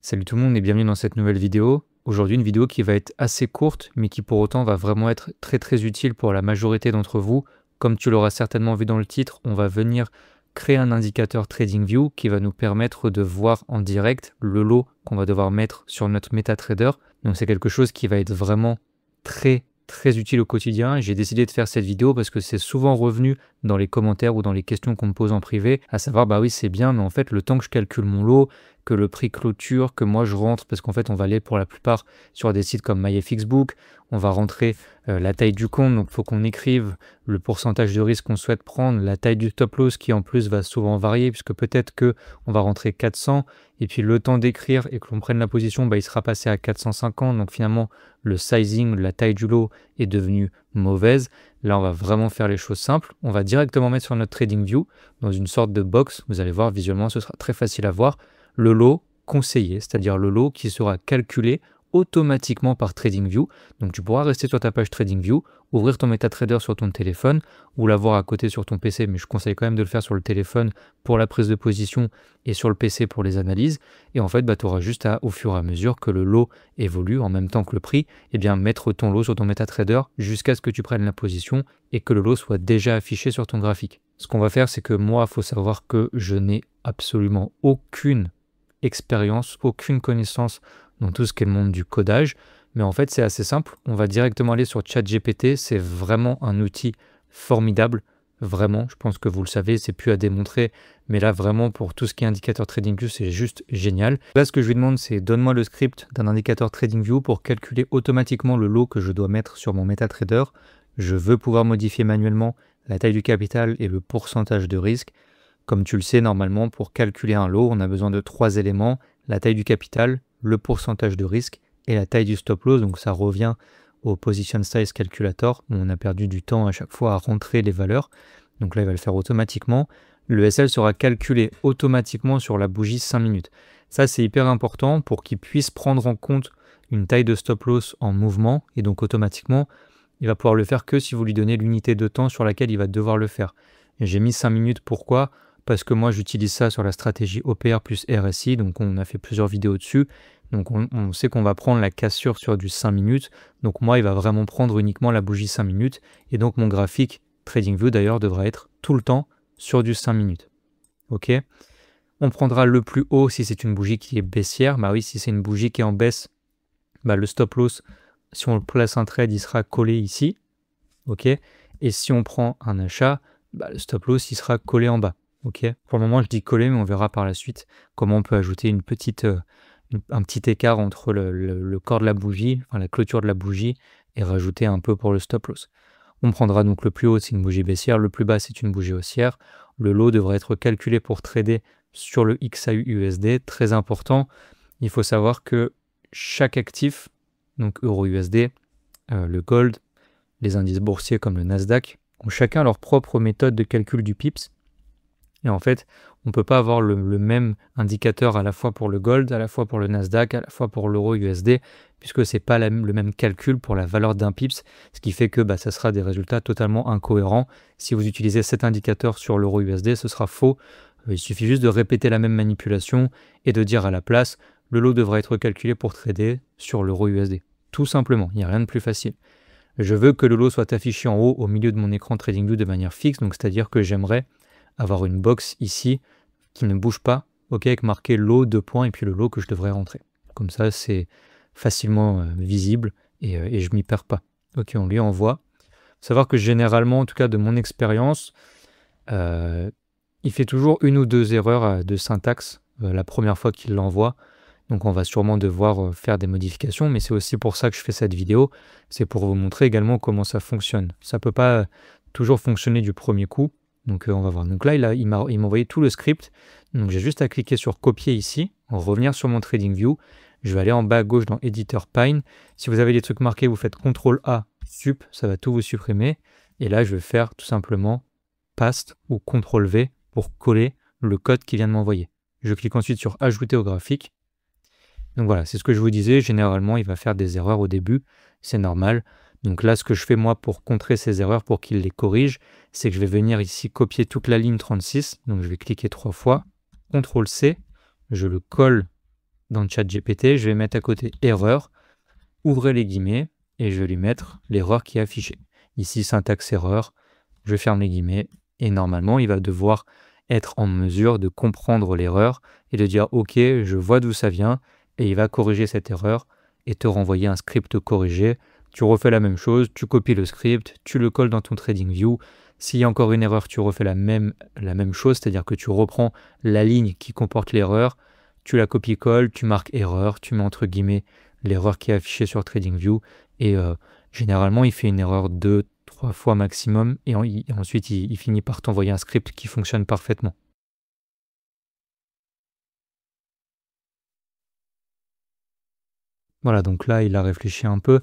Salut tout le monde et bienvenue dans cette nouvelle vidéo. Aujourd'hui une vidéo qui va être assez courte mais qui pour autant va vraiment être très utile pour la majorité d'entre vous. Comme tu l'auras certainement vu dans le titre, on va venir créer un indicateur TradingView qui va nous permettre de voir en direct le lot qu'on va devoir mettre sur notre MetaTrader. Donc c'est quelque chose qui va être vraiment très utile au quotidien. J'ai décidé de faire cette vidéo parce que c'est souvent revenu dans les commentaires ou dans les questions qu'on me pose en privé, à savoir bah oui c'est bien mais en fait le temps que je calcule mon lot, que le prix clôture, que moi je rentre, parce qu'en fait on va aller pour la plupart sur des sites comme MyFXBook, on va rentrer la taille du compte, donc il faut qu'on écrive le pourcentage de risque qu'on souhaite prendre, la taille du stop loss qui en plus va souvent varier, puisque peut-être que on va rentrer 400, et puis le temps d'écrire et que l'on prenne la position, bah, il sera passé à 450, donc finalement le sizing, la taille du lot est devenue mauvaise. Là on va vraiment faire les choses simples, on va directement mettre sur notre TradingView, dans une sorte de box, vous allez voir visuellement ce sera très facile à voir, le lot conseillé, c'est-à-dire le lot qui sera calculé automatiquement par TradingView. Donc tu pourras rester sur ta page TradingView, ouvrir ton MetaTrader sur ton téléphone ou l'avoir à côté sur ton PC, mais je conseille quand même de le faire sur le téléphone pour la prise de position et sur le PC pour les analyses. Et en fait, tu auras juste à, au fur et à mesure que le lot évolue en même temps que le prix, eh bien mettre ton lot sur ton MetaTrader jusqu'à ce que tu prennes la position et que le lot soit déjà affiché sur ton graphique. Ce qu'on va faire, c'est que moi, il faut savoir que je n'ai absolument aucune expérience, aucune connaissance dans tout ce qui est le monde du codage, mais en fait c'est assez simple, on va directement aller sur ChatGPT, c'est vraiment un outil formidable, vraiment, je pense que vous le savez, c'est plus à démontrer, mais là vraiment pour tout ce qui est indicateur TradingView, c'est juste génial. Là ce que je lui demande c'est donne-moi le script d'un indicateur TradingView pour calculer automatiquement le lot que je dois mettre sur mon MetaTrader. Je veux pouvoir modifier manuellement la taille du capital et le pourcentage de risque. Comme tu le sais, normalement, pour calculer un lot, on a besoin de 3 éléments, la taille du capital, le pourcentage de risque et la taille du stop loss. Donc ça revient au Position Size Calculator, où on a perdu du temps à chaque fois à rentrer les valeurs. Donc là, il va le faire automatiquement. Le SL sera calculé automatiquement sur la bougie 5 minutes. Ça, c'est hyper important pour qu'il puisse prendre en compte une taille de stop loss en mouvement. Et donc automatiquement, il va pouvoir le faire que si vous lui donnez l'unité de temps sur laquelle il va devoir le faire. J'ai mis 5 minutes, pourquoi ? Parce que moi j'utilise ça sur la stratégie OPR plus RSI, donc on a fait plusieurs vidéos dessus, donc on sait qu'on va prendre la cassure sur du 5 minutes, donc moi il va vraiment prendre uniquement la bougie 5 minutes, et donc mon graphique TradingView d'ailleurs devra être tout le temps sur du 5 minutes. Ok. On prendra le plus haut si c'est une bougie qui est baissière, bah oui si c'est une bougie qui est en baisse, bah le stop loss, si on place un trade il sera collé ici, ok, et si on prend un achat, bah, le stop loss il sera collé en bas. Ok. Pour le moment, je dis coller, mais on verra par la suite comment on peut ajouter un petit écart entre le corps de la bougie, enfin la clôture de la bougie, et rajouter un peu pour le stop loss. On prendra donc le plus haut, c'est une bougie baissière, le plus bas, c'est une bougie haussière. Le lot devrait être calculé pour trader sur le XAU-USD. Très important, il faut savoir que chaque actif, donc euro-USD, le gold, les indices boursiers comme le Nasdaq, ont chacun leur propre méthode de calcul du PIPS. Et en fait, on ne peut pas avoir le même indicateur à la fois pour le gold, à la fois pour le Nasdaq, à la fois pour l'euro USD, puisque ce n'est pas le même calcul pour la valeur d'un pips, ce qui fait que ça sera des résultats totalement incohérents. Si vous utilisez cet indicateur sur l'euro USD, ce sera faux. Il suffit juste de répéter la même manipulation et de dire à la place, le lot devra être calculé pour trader sur l'euro USD. Tout simplement, il n'y a rien de plus facile. Je veux que le lot soit affiché en haut au milieu de mon écran TradingView de manière fixe, donc c'est-à-dire que j'aimerais avoir une box ici qui ne bouge pas, ok, avec marqué lot, 2 points, et puis le lot que je devrais rentrer. Comme ça, c'est facilement visible et je m'y perds pas. Ok, on lui envoie. Faut savoir que généralement, en tout cas de mon expérience, il fait toujours une ou deux erreurs de syntaxe la première fois qu'il l'envoie. Donc on va sûrement devoir faire des modifications, mais c'est aussi pour ça que je fais cette vidéo. C'est pour vous montrer également comment ça fonctionne. Ça peut pas toujours fonctionner du premier coup. Donc on va voir. Donc là, il m'a envoyé tout le script. Donc j'ai juste à cliquer sur copier ici, revenir sur mon TradingView. Je vais aller en bas à gauche dans Editor Pine. Si vous avez des trucs marqués, vous faites CTRL-A, sup, ça va tout vous supprimer. Et là, je vais faire tout simplement paste ou CTRL-V pour coller le code qu'il vient de m'envoyer. Je clique ensuite sur ajouter au graphique. Donc voilà, c'est ce que je vous disais. Généralement, il va faire des erreurs au début. C'est normal. Donc là, ce que je fais moi pour contrer ces erreurs, pour qu'il les corrige, c'est que je vais venir ici copier toute la ligne 36. Donc je vais cliquer 3 fois, CTRL-C, je le colle dans le chat GPT, je vais mettre à côté erreur, ouvrez les guillemets, et je vais lui mettre l'erreur qui est affichée. Ici, syntaxe erreur, je ferme les guillemets, et normalement, il va devoir être en mesure de comprendre l'erreur et de dire « Ok, je vois d'où ça vient », et il va corriger cette erreur et te renvoyer un script corrigé. Tu refais la même chose, tu copies le script, tu le colles dans ton TradingView. S'il y a encore une erreur, tu refais la même chose, c'est-à-dire que tu reprends la ligne qui comporte l'erreur, tu la copies-colles, tu marques erreur, tu mets entre guillemets l'erreur qui est affichée sur TradingView, et généralement, il fait une erreur 2-3 fois maximum, et ensuite, il finit par t'envoyer un script qui fonctionne parfaitement. Voilà, donc là, il a réfléchi un peu.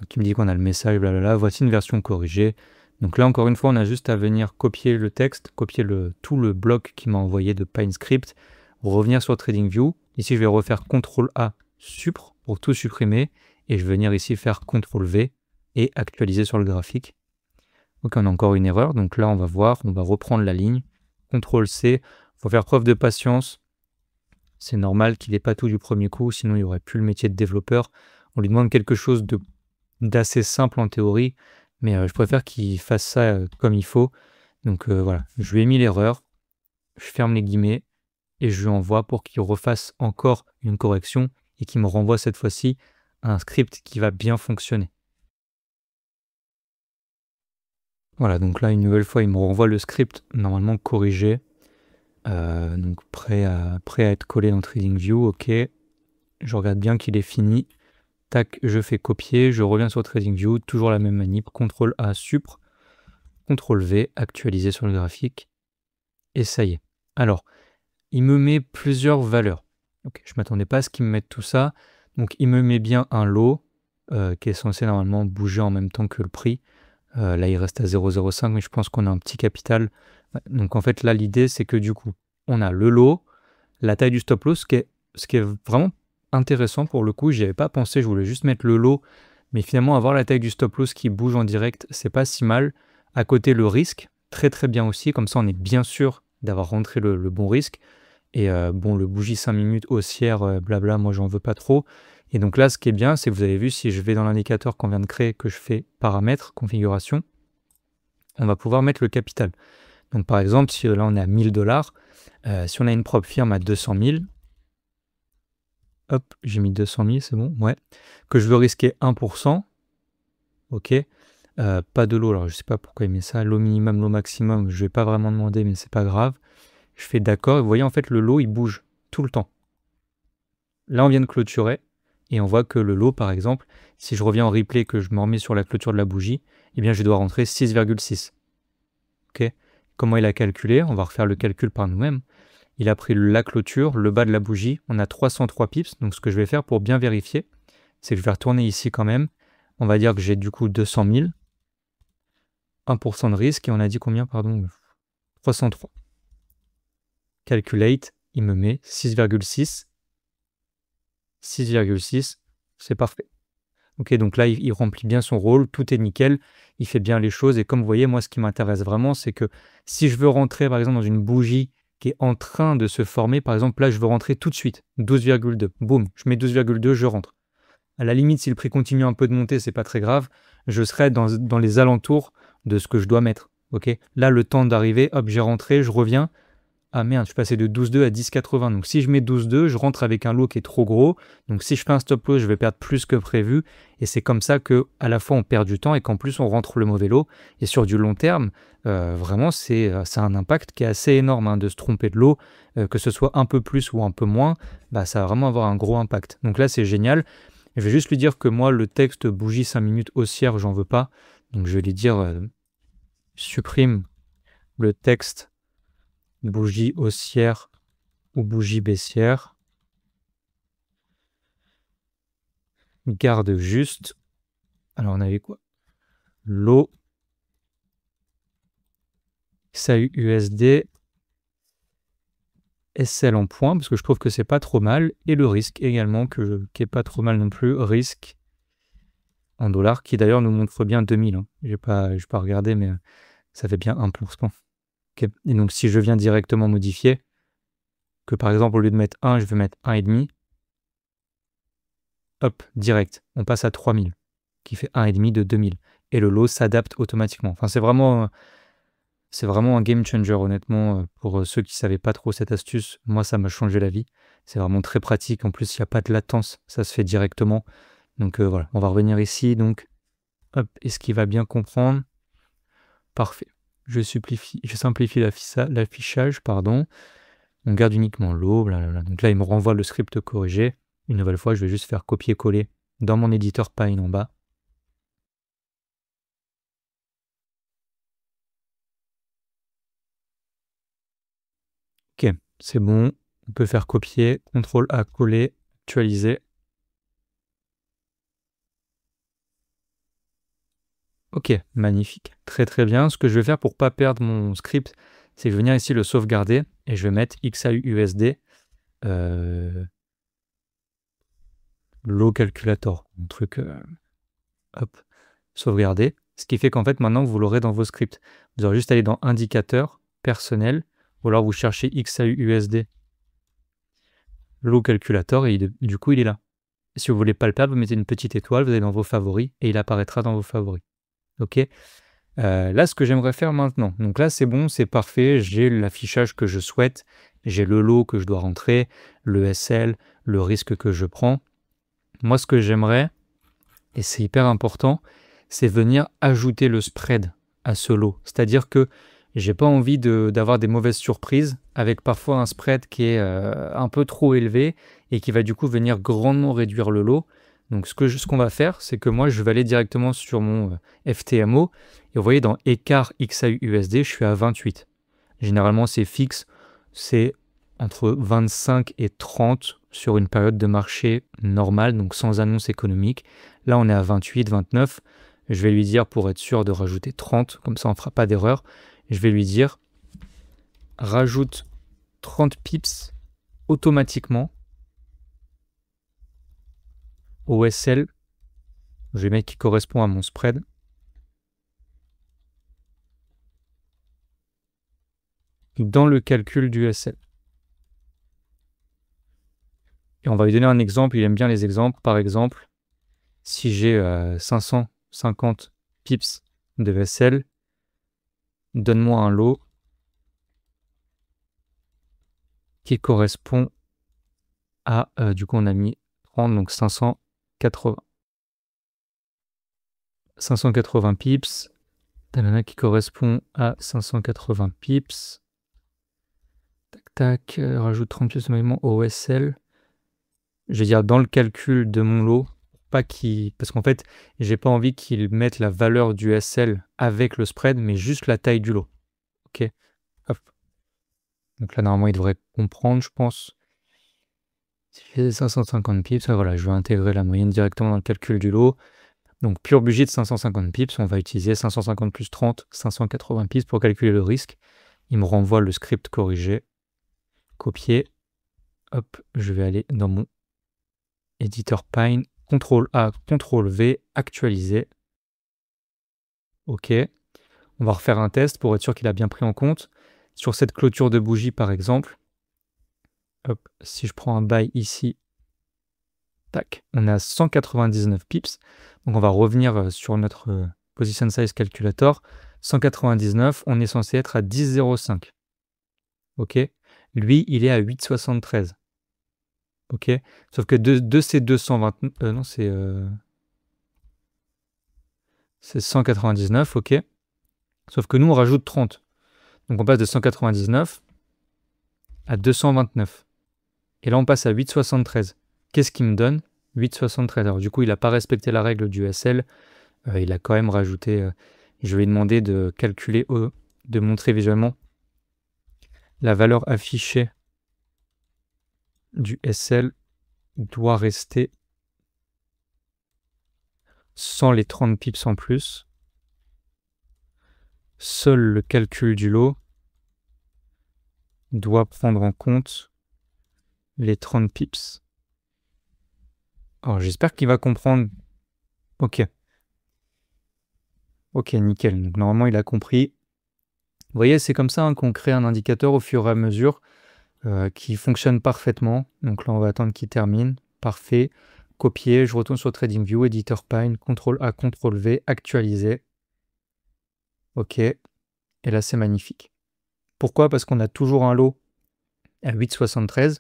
Donc, il me dit qu'on a le message, blablabla. Voici une version corrigée. Donc là, encore une fois, on a juste à venir copier le texte, copier tout le bloc qu'il m'a envoyé de PineScript, revenir sur TradingView. Ici, je vais refaire CTRL-A, Supr, pour tout supprimer. Et je vais venir ici faire CTRL-V et actualiser sur le graphique. Donc, on a encore une erreur. Donc là, on va voir, on va reprendre la ligne. CTRL-C. Il faut faire preuve de patience. C'est normal qu'il n'ait pas tout du premier coup, sinon il n'y aurait plus le métier de développeur. On lui demande quelque chose d'assez simple en théorie, mais je préfère qu'il fasse ça comme il faut. Donc voilà, je lui ai mis l'erreur, je ferme les guillemets et je lui envoie pour qu'il refasse encore une correction et qu'il me renvoie cette fois-ci un script qui va bien fonctionner. Voilà, donc là une nouvelle fois il me renvoie le script normalement corrigé. Donc prêt à être collé dans TradingView, ok. Je regarde bien qu'il est fini. Tac, je fais copier, je reviens sur TradingView, toujours la même manip, CTRL-A, Supr, CTRL-V, actualiser sur le graphique, et ça y est. Alors, il me met plusieurs valeurs. Okay, je ne m'attendais pas à ce qu'il me mette tout ça. Donc, il me met bien un lot qui est censé normalement bouger en même temps que le prix. Là, il reste à 0,05, mais je pense qu'on a un petit capital. Donc, en fait, là, l'idée, c'est que du coup, on a le lot, la taille du stop loss, ce qui est vraiment intéressant pour le coup. J'y avais pas pensé, je voulais juste mettre le lot, mais finalement, avoir la taille du stop loss qui bouge en direct, c'est pas si mal. À côté, le risque, très très bien aussi. Comme ça, on est bien sûr d'avoir rentré le bon risque. Et bon, le bougie 5 minutes haussière, blabla, moi, j'en veux pas trop. Et donc là, ce qui est bien, c'est que vous avez vu, si je vais dans l'indicateur qu'on vient de créer, que je fais paramètres, configuration, on va pouvoir mettre le capital. Donc par exemple, si là on est à 1000 $, si on a une propre firme à 200 000, hop, j'ai mis 200 000, c'est bon, ouais, que je veux risquer 1%, ok, pas de lot, alors je sais pas pourquoi il met ça, lot minimum, lot maximum, je vais pas vraiment demander, mais c'est pas grave, je fais d'accord, et vous voyez en fait le lot il bouge tout le temps. Là on vient de clôturer, et on voit que le lot par exemple, si je reviens en replay, que je me remets sur la clôture de la bougie, eh bien je dois rentrer 6,6, ok. Comment il a calculé? On va refaire le calcul par nous-mêmes. Il a pris la clôture, le bas de la bougie, on a 303 pips, donc ce que je vais faire pour bien vérifier, c'est que je vais retourner ici quand même, on va dire que j'ai du coup 200 000, 1% de risque, et on a dit combien, pardon, 303. Calculate, il me met 6,6, 6,6, c'est parfait. Ok, donc là, il remplit bien son rôle, tout est nickel, il fait bien les choses, et comme vous voyez, moi, ce qui m'intéresse vraiment, c'est que si je veux rentrer, par exemple, dans une bougie qui est en train de se former, par exemple, là, je veux rentrer tout de suite, 12,2, boum, je mets 12,2, je rentre. À la limite, si le prix continue un peu de monter, c'est pas très grave, je serai dans les alentours de ce que je dois mettre, ok. Là, le temps d'arriver, hop, j'ai rentré, je reviens, ah merde, je suis passé de 12,2 à 10,80. Donc si je mets 12,2, je rentre avec un lot qui est trop gros. Donc si je fais un stop loss, je vais perdre plus que prévu. Et c'est comme ça que à la fois on perd du temps et qu'en plus on rentre le mauvais lot. Et sur du long terme, vraiment c'est un impact qui est assez énorme hein, de se tromper de lot, que ce soit un peu plus ou un peu moins, bah, ça va vraiment avoir un gros impact. Donc là c'est génial. Je vais juste lui dire que moi le texte bougie 5 minutes haussière, j'en veux pas. Donc je vais lui dire supprime le texte bougie haussière ou bougie baissière. Garde juste. Alors on avait quoi? Lot SAU USD SL en points, parce que je trouve que c'est pas trop mal. Et le risque également, qui est pas trop mal non plus. Risque en dollars, qui d'ailleurs nous montre bien 2000. Hein. Je n'ai pas regardé, mais ça fait bien 1%. Okay. Et donc si je viens directement modifier, que par exemple au lieu de mettre 1, je vais mettre 1,5, hop, direct, on passe à 3000, qui fait 1,5 de 2000. Et le lot s'adapte automatiquement. Enfin, c'est vraiment un game changer, honnêtement, pour ceux qui ne savaient pas trop cette astuce. Moi, ça m'a changé la vie. C'est vraiment très pratique. En plus, il n'y a pas de latence, ça se fait directement. Donc voilà, on va revenir ici. Donc, hop, est-ce qu'il va bien comprendre? Parfait. Je simplifie l'affichage, pardon. On garde uniquement l'eau, blablabla. Donc là, il me renvoie le script corrigé. Une nouvelle fois, je vais juste faire copier-coller dans mon éditeur Pine en bas. Ok, c'est bon. On peut faire copier, CTRL-A, coller, actualiser. Ok, magnifique. Très très bien. Ce que je vais faire pour ne pas perdre mon script, c'est que je vais venir ici le sauvegarder et je vais mettre XAUUSD low calculator. Un truc, hop, sauvegarder. Ce qui fait qu'en fait maintenant vous l'aurez dans vos scripts. Vous aurez juste à aller dans indicateur, personnel, ou alors vous cherchez XAUUSD low calculator et du coup il est là. Si vous ne voulez pas le perdre, vous mettez une petite étoile, vous allez dans vos favoris et il apparaîtra dans vos favoris. Ok. Là, ce que j'aimerais faire maintenant, donc là c'est bon, c'est parfait, j'ai l'affichage que je souhaite, j'ai le lot que je dois rentrer, le SL, le risque que je prends. Moi, ce que j'aimerais, et c'est hyper important, c'est venir ajouter le spread à ce lot. C'est-à-dire que j'ai pas envie d'avoir des mauvaises surprises avec parfois un spread qui est un peu trop élevé et qui va du coup venir grandement réduire le lot. Donc ce qu'on va faire, c'est que moi je vais aller directement sur mon FTMO et vous voyez dans écart XAUUSD, je suis à 28. Généralement c'est fixe, c'est entre 25 et 30 sur une période de marché normale, donc sans annonce économique. Là on est à 28, 29. Je vais lui dire pour être sûr de rajouter 30, comme ça on ne fera pas d'erreur. Je vais lui dire rajoute 30 pips automatiquement au SL. Je vais mettre qui correspond à mon spread. Dans le calcul du SL. Et on va lui donner un exemple, il aime bien les exemples. Par exemple, si j'ai 550 pips de SL, donne-moi un lot qui correspond à, du coup on a mis 30, donc 580. 580 pips, qui correspond à 580 pips. Tac, tac, rajoute 30 pips au SL. Je vais dire dans le calcul de mon lot, parce qu'en fait, j'ai pas envie qu'il mette la valeur du SL avec le spread, mais juste la taille du lot. Ok. Hop. Donc là, normalement, il devrait comprendre, je pense. Si je fais 550 pips, voilà, je vais intégrer la moyenne directement dans le calcul du lot. Donc, pur budget de 550 pips, on va utiliser 550 plus 30, 580 pips pour calculer le risque. Il me renvoie le script corrigé. Copier. Hop, je vais aller dans mon éditeur Pine. CTRL-A, CTRL-V, actualiser. OK. On va refaire un test pour être sûr qu'il a bien pris en compte. Sur cette clôture de bougie, par exemple, hop, si je prends un buy ici, tac, on a 199 pips. Donc on va revenir sur notre position size calculator. 199, on est censé être à 10,05. OK. Lui, il est à 8,73. OK. Sauf que de ces 220... non, c'est 199, OK. Sauf que nous, on rajoute 30. Donc on passe de 199 à 229. Et là, on passe à 8,73. Qu'est-ce qu'il me donne? 8,73. Alors du coup, il n'a pas respecté la règle du SL. Il a quand même rajouté... je vais lui demander de calculer, de montrer visuellement la valeur affichée du SL doit rester sans les 30 pips en plus. Seul le calcul du lot doit prendre en compte les 30 pips. Alors j'espère qu'il va comprendre. Ok. Ok, nickel. Donc normalement il a compris. Vous voyez, c'est comme ça qu'on crée un indicateur au fur et à mesure qui fonctionne parfaitement. Donc là on va attendre qu'il termine. Parfait. copier, je retourne sur TradingView, Editor Pine, CTRL-A, CTRL-V, actualiser. OK, et là c'est magnifique. Pourquoi? Parce qu'on a toujours un lot à 8,73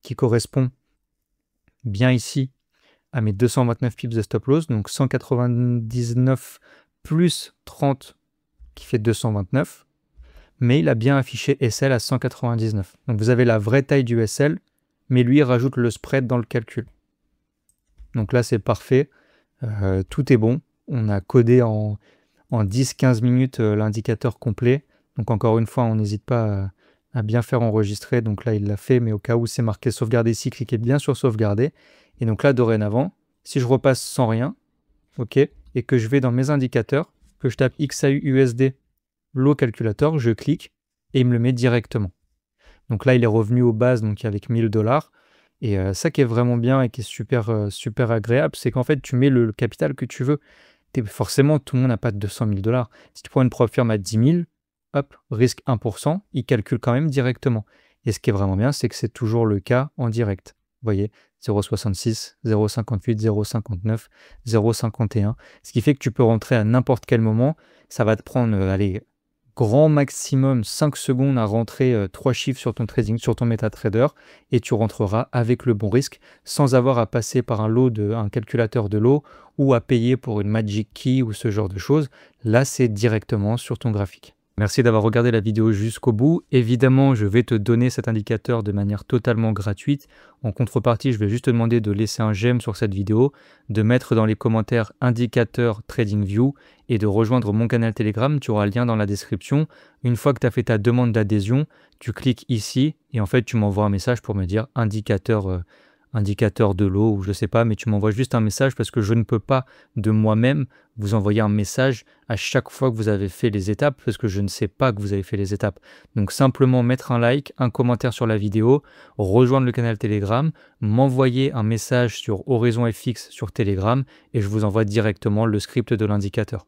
qui correspond bien ici à mes 229 pips de stop loss, donc 199 plus 30 qui fait 229, mais il a bien affiché SL à 199. Donc vous avez la vraie taille du SL, mais lui il rajoute le spread dans le calcul. Donc là c'est parfait, tout est bon. On a codé en 10-15 minutes l'indicateur complet. Donc encore une fois, on n'hésite pas à bien faire enregistrer. Donc là il l'a fait, mais au cas où c'est marqué sauvegarder ici, cliquez bien sur sauvegarder. Et donc là dorénavant, si je repasse sans rien, ok, et que je vais dans mes indicateurs, que je tape XAU-USD, lot calculateur, je clique et il me le met directement. Donc là, il est revenu aux bases, donc avec 1000 $. Et ça qui est vraiment bien et qui est super agréable, c'est qu'en fait, tu mets le capital que tu veux. Forcément, tout le monde n'a pas de 200 000 $. Si tu prends une prop firme à 10 000, hop, risque 1%, il calcule quand même directement. Et ce qui est vraiment bien, c'est que c'est toujours le cas en direct. Vous voyez, 0,66, 0,58, 0,59, 0,51. Ce qui fait que tu peux rentrer à n'importe quel moment. Ça va te prendre, grand maximum 5 secondes à rentrer 3 chiffres sur ton trading, sur ton MetaTrader, et tu rentreras avec le bon risque sans avoir à passer par un calculateur de lot ou à payer pour une Magic Key ou ce genre de choses. Là, c'est directement sur ton graphique. Merci d'avoir regardé la vidéo jusqu'au bout. Évidemment, je vais te donner cet indicateur de manière totalement gratuite. En contrepartie, je vais juste te demander de laisser un j'aime sur cette vidéo, de mettre dans les commentaires indicateur TradingView et de rejoindre mon canal Telegram. Tu auras le lien dans la description. Une fois que tu as fait ta demande d'adhésion, tu cliques ici et en fait, tu m'envoies un message pour me dire indicateur de l'eau ou je sais pas, mais tu m'envoies juste un message parce que je ne peux pas de moi-même vous envoyer un message à chaque fois que vous avez fait les étapes parce que je ne sais pas que vous avez fait les étapes. Donc simplement mettre un like, un commentaire sur la vidéo, rejoindre le canal Telegram, m'envoyer un message sur Horizon FX sur Telegram et je vous envoie directement le script de l'indicateur.